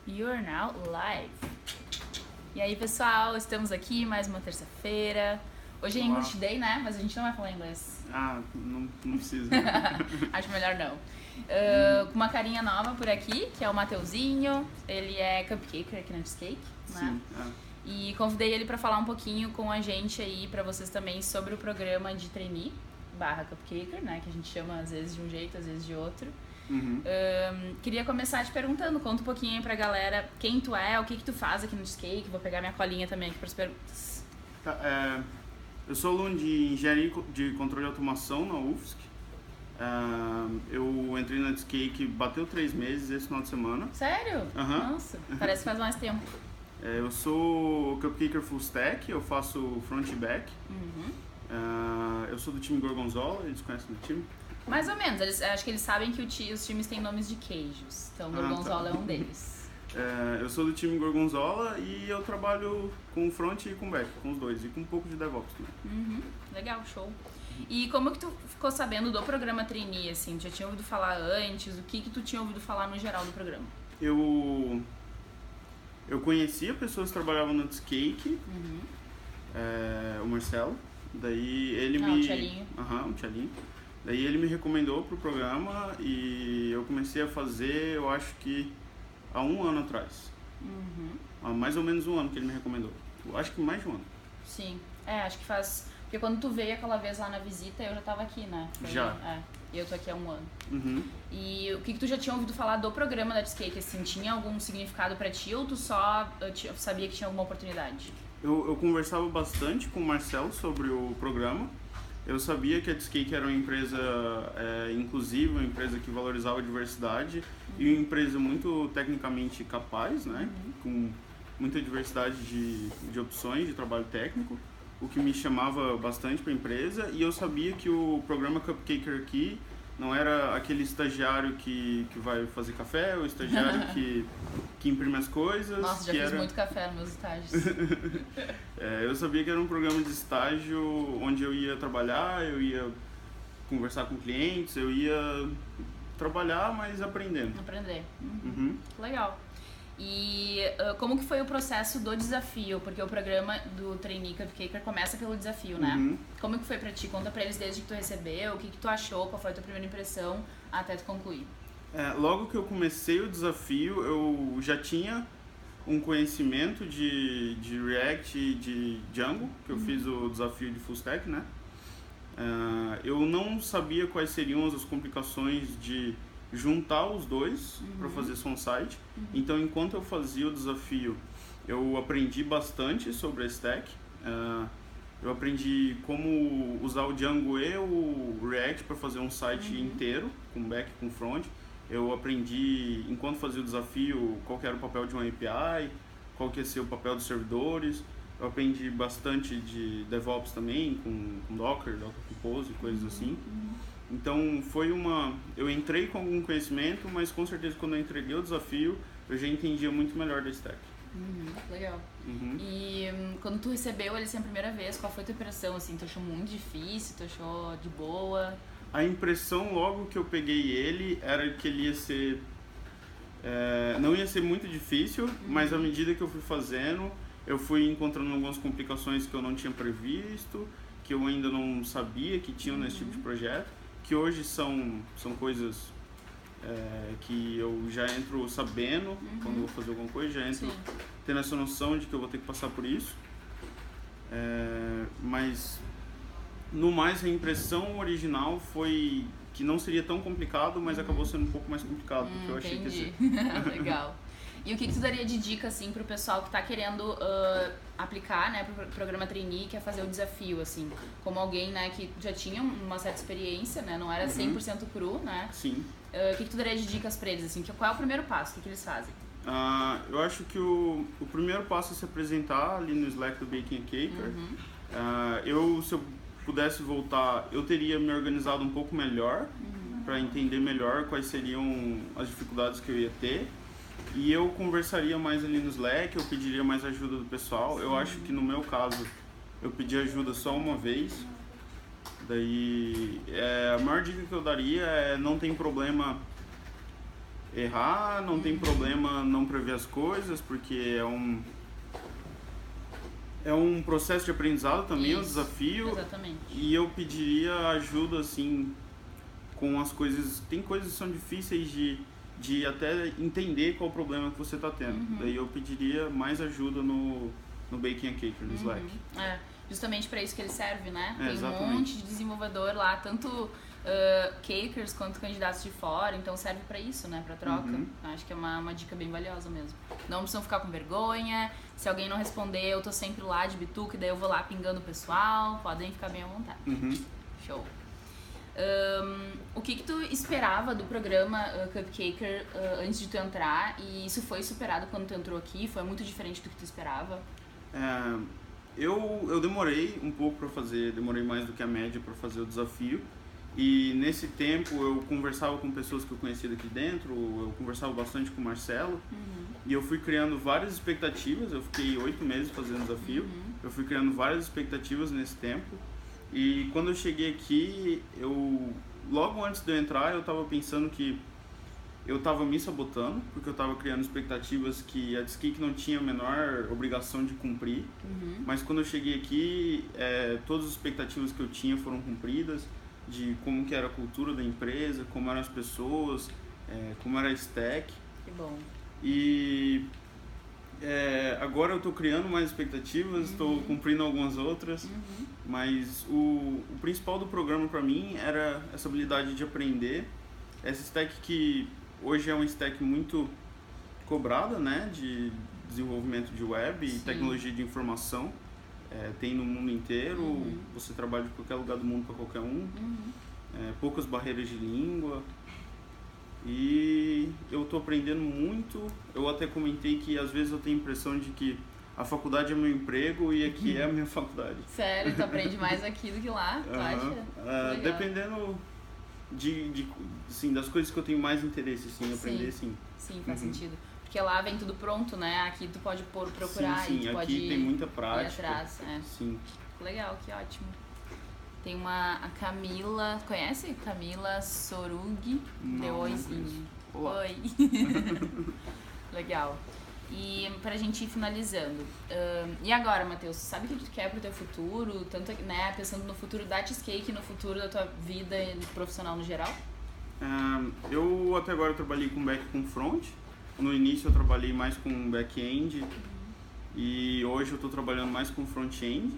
You're now live. E aí, pessoal, estamos aqui mais uma terça-feira. Hoje é English Day, né? Mas a gente não vai falar inglês. Não precisa. Acho melhor não. Com uma carinha nova por aqui, que é o Mateuzinho. Ele é cupcaker aqui na Cheesecake, né? Sim. E convidei ele para falar um pouquinho com a gente aí, para vocês também, sobre o programa de trainee /cupcaker, né? Que a gente chama às vezes de um jeito, às vezes de outro. Uhum. Queria começar te perguntando, conta um pouquinho aí pra galera quem tu é, o que tu faz aqui no Cheesecake. Vou pegar minha colinha também aqui para as perguntas. Eu sou aluno de Engenharia de Controle e Automação na UFSC. Eu entrei na Cheesecake, bateu 3 meses esse final de semana. Sério? Uhum. Nossa, parece que faz mais tempo. Eu sou Cupcaker Full Stack, eu faço front e back. Uhum. Eu sou do time Gorgonzola, eles conhecem o time? Mais ou menos, acho que eles sabem que os times têm nomes de queijos, então Gorgonzola tá. é um deles. Eu sou do time Gorgonzola e eu trabalho com front e com back, com os dois, e com um pouco de DevOps também. Uhum. Legal, show. E como que tu ficou sabendo do programa trainee, assim? Tu já tinha ouvido falar antes? O que tu tinha ouvido falar no geral do programa? Eu conhecia pessoas que trabalhavam no Cheesecake, o Marcelo, daí ele o Tchelinho. o Tchelinho. Daí ele me recomendou pro programa e eu comecei a fazer, eu acho que há 1 ano atrás. Há mais ou menos 1 ano que ele me recomendou. Eu acho que mais de 1 ano. Sim, acho que faz... Porque quando tu veio aquela vez lá na visita, eu já tava aqui, né? Já. E eu tô aqui há 1 ano. Uhum. E o que tu já tinha ouvido falar do programa da Cheesecake, assim? Tinha algum significado pra ti ou tu só sabia que tinha alguma oportunidade? Eu conversava bastante com o Marcelo sobre o programa. Eu sabia que a Cheesecake era uma empresa inclusiva, uma empresa que valorizava a diversidade e uma empresa muito tecnicamente capaz, né? Com muita diversidade de opções de trabalho técnico, o que me chamava bastante para a empresa. E eu sabia que o programa Cupcaker aqui não era aquele estagiário que vai fazer café, o estagiário que imprime as coisas. Nossa, já fiz muito café nos meus estágios. Eu sabia que era um programa de estágio onde eu ia trabalhar, eu ia conversar com clientes, eu ia trabalhar, mas aprendendo. Aprender. Uhum. Legal. E como que foi o processo do desafio? Porque o programa do Trainee Cupcaker começa pelo desafio, né? Uhum. Como que foi pra ti? Conta pra eles desde que tu recebeu, o que tu achou, qual foi a tua primeira impressão até tu concluir. Logo que eu comecei o desafio, eu já tinha um conhecimento de React e de Django, que eu fiz o desafio de Full Stack, né? Eu não sabia quais seriam as complicações de juntar os dois para fazer só um site. Então, enquanto eu fazia o desafio, eu aprendi bastante sobre a stack. Eu aprendi como usar o Django e o React para fazer um site inteiro, com back e com front. Eu aprendi, enquanto fazia o desafio, qual que era o papel de uma API, qual que ia ser o papel dos servidores. Eu aprendi bastante de DevOps também, com Docker Compose e coisas assim. Então eu entrei com algum conhecimento, mas com certeza quando eu entreguei o desafio, eu já entendia muito melhor da stack. Legal. E quando tu recebeu ele assim a primeira vez, qual foi a tua impressão? Assim, tu achou muito difícil, tu achou de boa? A impressão logo que eu peguei ele era que ele ia ser... não ia ser muito difícil, mas à medida que eu fui fazendo, eu fui encontrando algumas complicações que eu não tinha previsto, que eu ainda não sabia que tinham nesse tipo de projeto, que hoje são coisas que eu já entro sabendo quando eu vou fazer alguma coisa, já entro tendo essa noção de que eu vou ter que passar por isso. Mas no mais a impressão original foi que não seria tão complicado, mas acabou sendo um pouco mais complicado, porque eu achei que ia ser. Legal. E o que tu daria de dica, assim, pro pessoal que tá querendo aplicar, né, pro programa trainee, que é fazer o desafio, assim, como alguém, né, que já tinha uma certa experiência, né, não era 100% cru, né? Sim. O que tu daria de dicas pra eles, assim, qual é o primeiro passo, o que eles fazem? Eu acho que o primeiro passo é se apresentar ali no Slack do Baking Caker. Se eu pudesse voltar, eu teria me organizado um pouco melhor para entender melhor quais seriam as dificuldades que eu ia ter. E eu conversaria mais ali no Slack, eu pediria mais ajuda do pessoal. Eu acho que no meu caso, eu pedi ajuda só uma vez. Daí, a maior dica que eu daria é não tem problema errar, não tem problema não prever as coisas, porque é um processo de aprendizado também, é um desafio. Exatamente. E eu pediria ajuda, assim, com as coisas... Tem coisas que são difíceis de até entender qual o problema que você está tendo. Daí eu pediria mais ajuda no Baking a Caker, no Slack. Justamente para isso que ele serve, né? Tem exatamente. Um monte de desenvolvedor lá, tanto cakers quanto candidatos de fora, então serve para isso, né? Para troca. Acho que é uma dica bem valiosa mesmo. Não precisam ficar com vergonha. Se alguém não responder, eu tô sempre lá de bituca, daí eu vou lá pingando o pessoal. Podem ficar bem à vontade. Show. O que tu esperava do programa Cupcaker antes de tu entrar, e isso foi superado quando tu entrou aqui? Foi muito diferente do que tu esperava? Eu demorei um pouco para fazer, demorei mais do que a média para fazer o desafio, e nesse tempo eu conversava com pessoas que eu conhecia daqui dentro, eu conversava bastante com o Marcelo, e eu fui criando várias expectativas. Eu fiquei 8 meses fazendo o desafio, eu fui criando várias expectativas nesse tempo. E quando eu cheguei aqui, logo antes de eu entrar, eu estava pensando que eu estava me sabotando, porque eu estava criando expectativas que a Discake não tinha a menor obrigação de cumprir. Mas quando eu cheguei aqui, todas as expectativas que eu tinha foram cumpridas, de como que era a cultura da empresa, como eram as pessoas, como era a stack. Que bom. E agora eu estou criando mais expectativas, estou cumprindo algumas outras, mas o principal do programa para mim era essa habilidade de aprender. Essa stack que hoje é uma stack muito cobrada, né, de desenvolvimento de web e tecnologia de informação. Tem no mundo inteiro, você trabalha de qualquer lugar do mundo para qualquer um, poucas barreiras de língua. E eu estou aprendendo muito. Eu até comentei que às vezes eu tenho a impressão de que a faculdade é meu emprego e aqui é a minha faculdade. Sério? Tu aprende mais aqui do que lá? Tu acha? Dependendo assim, das coisas que eu tenho mais interesse, assim, aprender, sim. Sim, faz sentido. Porque lá vem tudo pronto, né? Aqui tu pode procurar e tu pode aqui tem muita prática. Ir atrás. Sim. Legal, que ótimo. Tem a Camila, conhece? Camila Sorug, deu oizinho. Oi. Legal. E pra gente ir finalizando, e agora, Matheus, sabe o que tu quer pro teu futuro? Tanto, né, pensando no futuro da Cheesecake e no futuro da tua vida profissional no geral? Eu até agora trabalhei com back e com front. No início eu trabalhei mais com back-end e hoje eu estou trabalhando mais com front-end.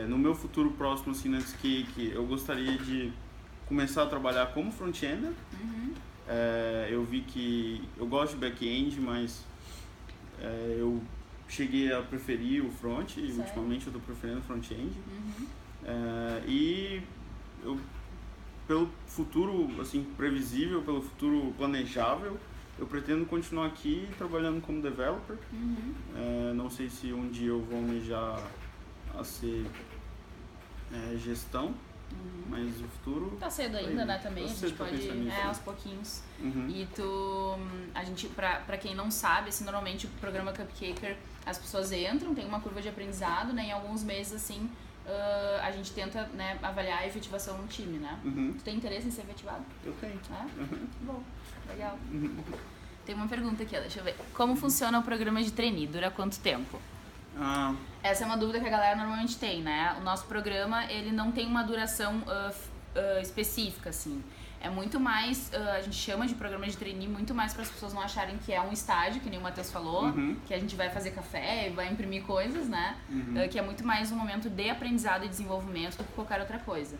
No meu futuro próximo, assim, na Cheesecake, eu gostaria de começar a trabalhar como front-ender. Eu vi que eu gosto de back-end, mas eu cheguei a preferir o front e ultimamente eu estou preferindo front-end. E pelo futuro, assim, previsível, pelo futuro planejável, eu pretendo continuar aqui trabalhando como developer. Não sei se um dia eu vou almejar a ser gestão, mas o futuro... Tá cedo ainda, né, também, a gente pode ir aos pouquinhos. E a gente, pra quem não sabe, assim, normalmente o programa Cupcaker, as pessoas entram, tem uma curva de aprendizado, né, em alguns meses, assim, a gente tenta, né, avaliar a efetivação no time, né? Tu tem interesse em ser efetivado? Eu tenho. Bom, legal. Tem uma pergunta aqui, ó, deixa eu ver. Como funciona o programa de trainee? Dura quanto tempo? Essa é uma dúvida que a galera normalmente tem, né? O nosso programa, ele não tem uma duração específica, assim. É muito mais, a gente chama de programa de trainee muito mais para as pessoas não acharem que é um estágio, que nem o Matheus falou, que a gente vai fazer café e vai imprimir coisas, né? Que é muito mais um momento de aprendizado e desenvolvimento do que qualquer outra coisa.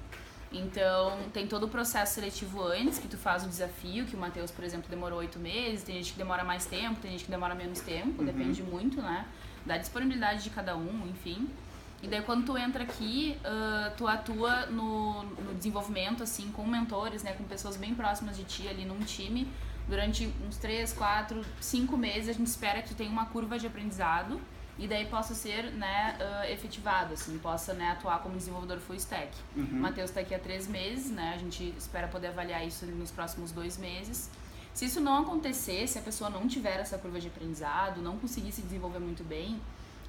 Então, tem todo o processo seletivo antes, que tu faz o desafio, que o Matheus, por exemplo, demorou 8 meses, tem gente que demora mais tempo, tem gente que demora menos tempo, depende muito, né? Da disponibilidade de cada um, enfim. E daí quando tu entra aqui, tu atua no desenvolvimento, assim, com mentores, né, com pessoas bem próximas de ti ali num time, durante uns 3, 4, 5 meses. A gente espera que tu tenha uma curva de aprendizado e daí possa ser, né, efetivado, assim, possa, né, atuar como desenvolvedor full stack. O Matheus tá aqui há 3 meses, né, a gente espera poder avaliar isso nos próximos 2 meses. Se isso não acontecer, se a pessoa não tiver essa curva de aprendizado, não conseguir se desenvolver muito bem,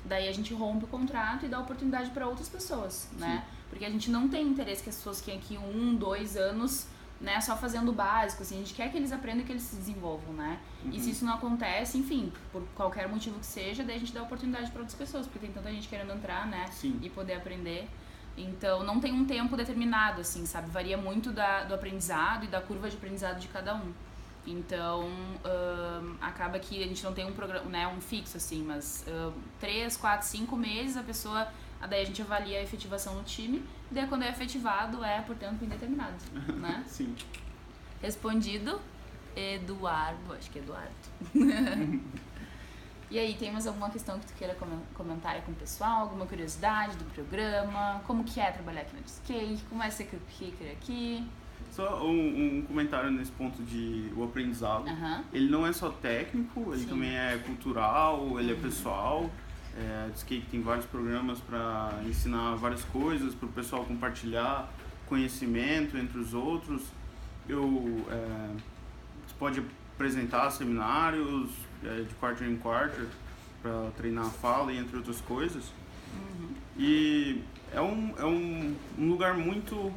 daí a gente rompe o contrato e dá oportunidade para outras pessoas, né? Porque a gente não tem interesse que as pessoas fiquem aqui 1, 2 anos né, só fazendo o básico, assim, a gente quer que eles aprendam e que eles se desenvolvam, né? E se isso não acontece, enfim, por qualquer motivo que seja, daí a gente dá oportunidade para outras pessoas, porque tem tanta gente querendo entrar, né? Sim. E poder aprender. Então, não tem um tempo determinado, assim, sabe? Varia muito do aprendizado e da curva de aprendizado de cada um. Então, acaba que a gente não tem um programa, né, um fixo, assim, mas 3, 4, 5 meses a pessoa... Daí a gente avalia a efetivação no time, daí quando é efetivado é por tempo indeterminado, né? Sim. Respondido, Eduardo, acho que é Eduardo. E aí, tem mais alguma questão que tu queira comentar aí com o pessoal? Alguma curiosidade do programa? Como que é trabalhar aqui no Cheesecake? Como é ser cupcaker aqui? Só um comentário nesse ponto de o aprendizado. Ele não é só técnico, ele também é cultural, ele é pessoal. A Cheesecake tem vários programas para ensinar várias coisas, para o pessoal compartilhar conhecimento entre os outros. Você pode apresentar seminários de quarter em quarter para treinar a fala e entre outras coisas. E é um lugar muito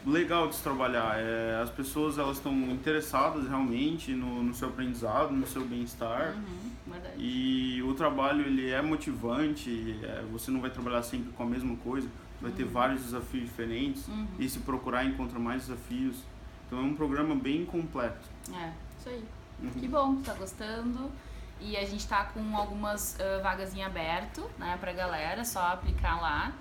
legal de se trabalhar. As pessoas elas estão interessadas realmente no seu aprendizado, no seu bem-estar. E o trabalho ele é motivante. Você não vai trabalhar sempre com a mesma coisa, vai ter vários desafios diferentes. E se procurar encontra mais desafios. Então é um programa bem completo. Isso aí. Que bom que tá gostando. E a gente tá com algumas vagas em aberto, né, pra galera, só aplicar lá.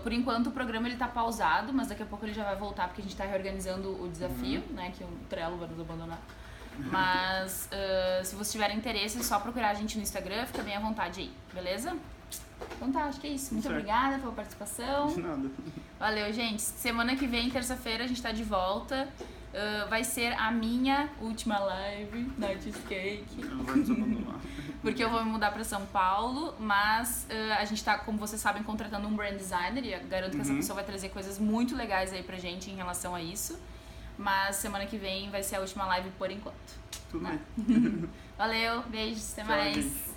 Por enquanto o programa ele tá pausado, mas daqui a pouco ele já vai voltar porque a gente tá reorganizando o desafio, né, que o Trello vai nos abandonar. Mas se você tiver interesse, é só procurar a gente no Instagram, fica bem à vontade aí, beleza? Então tá, acho que é isso. Muito obrigada pela participação. De nada. Valeu, gente. Semana que vem, terça-feira, a gente tá de volta. Vai ser a minha última live na Cheesecake. Não vai nos abandonar. Porque eu vou me mudar pra São Paulo, mas a gente tá, como vocês sabem, contratando um brand designer e garanto que essa pessoa vai trazer coisas muito legais aí pra gente em relação a isso. Mas semana que vem vai ser a última live por enquanto. Tudo bem. Valeu, beijos, até Tchau, mais. gente.